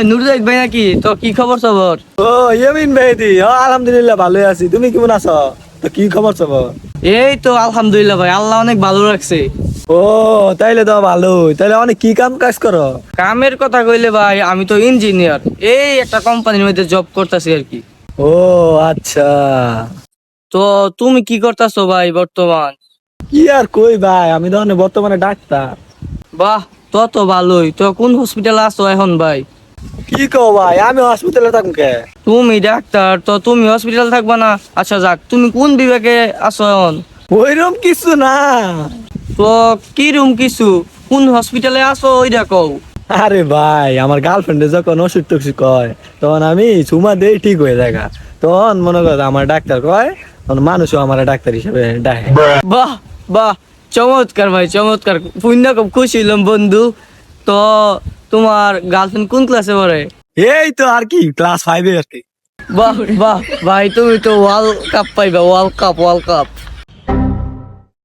নুরজাহিদ ভাই নাকি? তো কি খবর সবর? ও ইয়ামিন মেহেদি, আলহামদুলিল্লাহ ভালোই আছি। তুমি কেমন আছো? তো কি খবর সবর? এই তো আলহামদুলিল্লাহ ভাই, আল্লাহ অনেক ভালো রাখছে। ও তাইলে তো ভালোই। তাইলে অনেক কি কাম কাজ করো? কামের কথা কইলে ভাই, আমি তো ইঞ্জিনিয়ার, এই একটা কোম্পানির মধ্যে জব করতেছি আর কি। ও আচ্ছা। তো তুমি কি করতেছো ভাই বর্তমান? কি আর কই ভাই, আমি তো বর্তমানে ডাক্তার। বাহ, তো তো ভালোই। তো কোন হসপিটালে আছো এখন ভাই? কি কও ভাই, আমি হসপিটালে থাকুম কে? তুমি ডাক্তার, তো তুমি হসপিটাল থাকবা না? আচ্ছা যাক, তুমি কোন বিভাগে আছো এখন? ওইরকম কিছু না। তো কি রুম কিছু, কোন হসপিটালে আছো ওইটা কও। আরে ভাই, আমার গার্লফ্রেন্ডে যখন অসুখ টসুখ কয় তখন আমি চুমা দেই, ঠিক হয়ে যায়। তখন মনে কর আমার ডাক্তার কয়, তখন মানুষও আমার ডাক্তার হিসেবে ডাকে। বাহ বাহ, চমৎকার ভাই চমৎকার, পুণ্য খুব খুশি হইলাম বন্ধু। তো তোমার গার্লফ্রেন্ড কোন ক্লাসে পড়ে? এই তো আর কি, ক্লাস 5-এ আর কি। বাহ বাহ ভাই, তুমি তো ওয়ার্ল্ড কাপ পাইবা, ওয়ার্ল্ড কাপ ওয়ার্ল্ড কাপ।